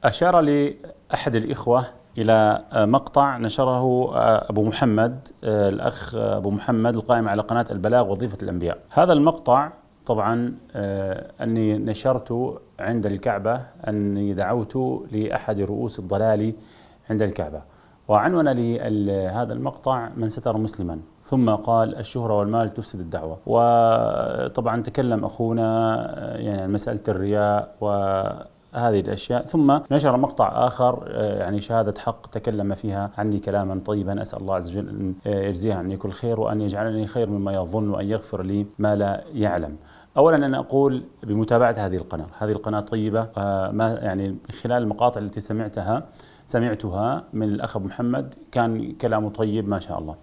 أشار لي أحد الإخوة إلى مقطع نشره أبو محمد، الأخ أبو محمد القائم على قناة البلاغ وظيفة الأنبياء. هذا المقطع طبعا أني نشرت عند الكعبة، أني دعوت لأحد رؤوس الضلال عند الكعبة، وعنون لي هذا المقطع: من ستر مسلما، ثم قال: الشهرة والمال تفسد الدعوة. وطبعا تكلم أخونا يعني عن مسألة الرياء وهذه الأشياء، ثم نشر مقطع آخر يعني شهادة حق تكلم فيها عني كلاما طيبا، أسأل الله عز وجل أن يجزيه عني كل خير، وأن يجعلني خير مما يظن، وأن يغفر لي ما لا يعلم. أولا أنا أقول بمتابعة هذه القناة طيبة، ما يعني من خلال المقاطع التي سمعتها من الأخ أبو محمد كان كلامه طيب ما شاء الله،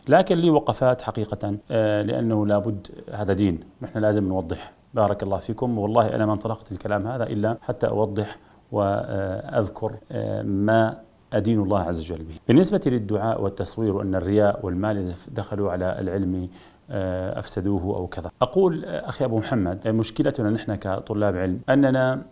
لكن لي وقفات حقيقة، لأنه لابد، هذا دين، نحن لازم نوضح. بارك الله فيكم. والله أنا ما انطلقت الكلام هذا إلا حتى أوضح وأذكر ما أدين الله عز وجل به. بالنسبة للدعاء والتصوير وأن الرياء والمال إذا دخلوا على العلم أفسدوه أو كذا، أقول أخي أبو محمد، مشكلتنا نحن كطلاب علم أننا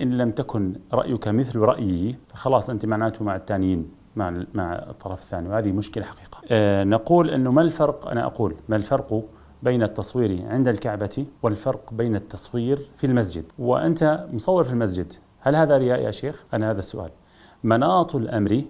إن لم تكن رأيك مثل رأيي فخلاص أنت معناته مع الثانيين، مع الطرف الثاني، وهذه مشكلة حقيقة. نقول أنه ما الفرق، أنا أقول ما الفرق بين التصوير عند الكعبة والفرق بين التصوير في المسجد؟ وأنت مصور في المسجد، هل هذا رياء يا شيخ؟ أنا هذا السؤال. مناط الأمر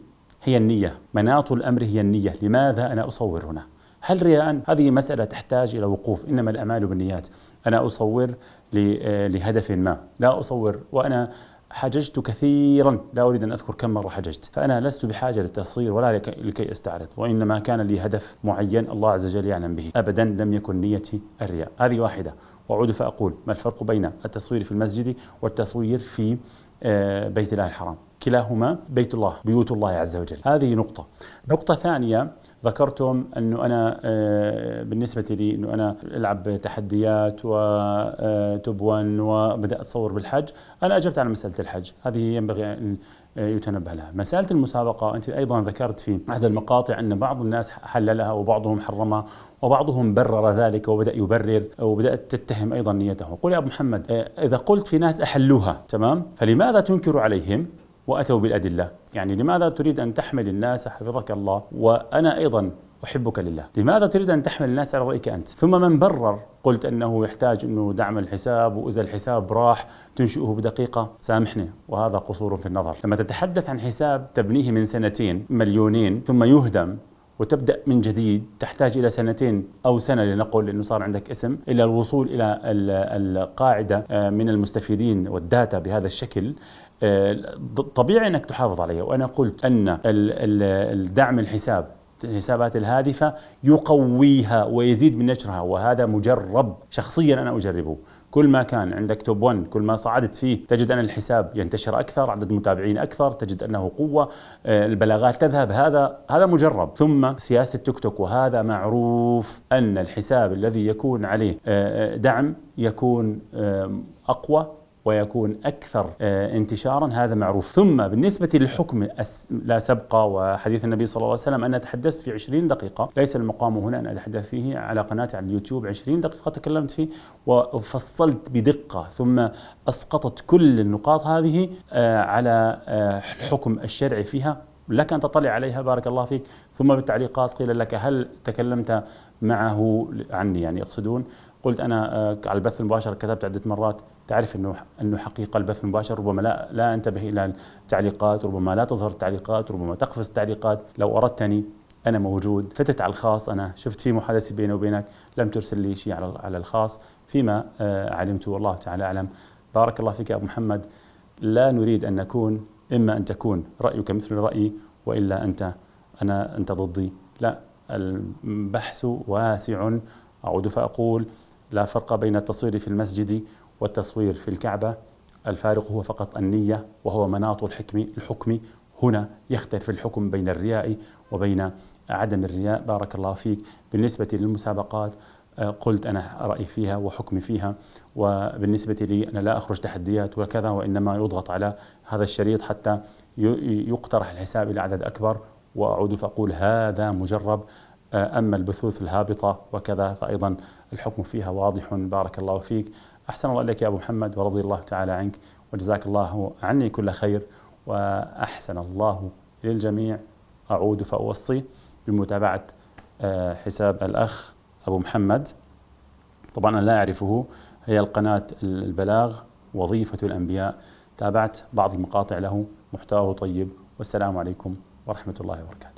هي النية، مناط الأمر هي النية. لماذا أنا أصور هنا؟ هل رياء؟ هذه مسألة تحتاج إلى وقوف. إنما الأعمال بالنيات. أنا أصور لهدف ما، لا أصور وأنا حججت كثيرا، لا أريد أن أذكر كم مرة حججت، فأنا لست بحاجة للتصوير ولا لكي أستعرض، وإنما كان لي هدف معين الله عز وجل يعلم به. أبدا لم يكن نيتي الرياء. هذه واحدة. وأعود فأقول: ما الفرق بين التصوير في المسجد والتصوير في بيت الله الحرام؟ كلاهما بيت الله، بيوت الله عز وجل. هذه نقطة. نقطة ثانية، ذكرتم أنه أنا بالنسبة لي أنه أنا ألعب تحديات وتبون وبدأت أتصور بالحج. أنا أجبت على مسألة الحج، هذه ينبغي أن يتنبه لها. مسألة المسابقة أنت أيضا ذكرت في أحد المقاطع أن بعض الناس حللها وبعضهم حرمها وبعضهم برر ذلك وبدأ يبرر، وبدأت تتهم أيضا نيته. قل يا أبو محمد، إذا قلت في ناس أحلوها تمام، فلماذا تنكر عليهم وأتوا بالأدلة؟ يعني لماذا تريد أن تحمل الناس، حفظك الله وأنا أيضا أحبك لله، لماذا تريد أن تحمل الناس على رأيك أنت؟ ثم من برر قلت أنه يحتاج أنه دعم الحساب، وإذا الحساب راح تنشئه بدقيقة. سامحني، وهذا قصور في النظر. لما تتحدث عن حساب تبنيه من 2 مليونين ثم يهدم وتبدأ من جديد، تحتاج إلى 2 أو سنة لنقل، لأنه صار عندك اسم، إلى الوصول إلى القاعدة من المستفيدين والداتا بهذا الشكل. طبيعي أنك تحافظ عليها. وأنا قلت أن الدعم الحسابات الهادفة يقويها ويزيد من نشرها، وهذا مجرب شخصيا، أنا أجربه. كل ما كان عندك توب 1، كل ما صعدت فيه تجد أن الحساب ينتشر أكثر، عدد متابعين أكثر، تجد أنه قوة، البلاغات تذهب. هذا مجرب. ثم سياسة تيك توك، وهذا معروف أن الحساب الذي يكون عليه دعم يكون أقوى ويكون أكثر انتشارا، هذا معروف. ثم بالنسبة للحكم لا سبق، وحديث النبي صلى الله عليه وسلم أنا تحدثت في 20 دقيقة، ليس المقام هنا أن أتحدث فيه، على قناتي على اليوتيوب 20 دقيقة تكلمت فيه وفصلت بدقة، ثم أسقطت كل النقاط هذه على الحكم الشرعي فيها، لك أن تطلع عليها بارك الله فيك. ثم بالتعليقات قيل لك: هل تكلمت معه عني؟ يعني يقصدون. قلت أنا على البث المباشر كتبت عدة مرات. تعرف أنه حقيقة البث المباشر ربما لا أنتبه إلى التعليقات، ربما لا تظهر التعليقات، ربما تقفز التعليقات. لو أردتني أنا موجود. فتت على الخاص، أنا شفت في محادثة بيني وبينك، لم ترسل لي شيء على الخاص فيما علمت، والله تعالى أعلم. بارك الله فيك يا أبو محمد. لا نريد أن نكون، إما أن تكون رأيك مثل رأيي، وإلا أنت ضدي. لا، البحث واسع. أعود فأقول: لا فرق بين التصوير في المسجد والتصوير في الكعبة. الفارق هو فقط النية، وهو مناط الحكم. هنا يختلف الحكم بين الرياء وبين عدم الرياء. بارك الله فيك. بالنسبة للمسابقات قلت أنا رأيي فيها وحكمي فيها، وبالنسبة لي أنا لا أخرج تحديات وكذا، وإنما يضغط على هذا الشريط حتى يقترح الحساب إلى عدد أكبر. وأعود فأقول: هذا مجرب. أما البثوث الهابطة وكذا فأيضا الحكم فيها واضح. بارك الله فيك. أحسن الله إليك يا أبو محمد، ورضي الله تعالى عنك، وجزاك الله عني كل خير. وأحسن الله للجميع. أعود فأوصي بمتابعة حساب الأخ أبو محمد، طبعا أنا لا أعرفه، هي القناة البلاغ وظيفة الأنبياء. تابعت بعض المقاطع له، محتواه طيب. والسلام عليكم ورحمة الله وبركاته.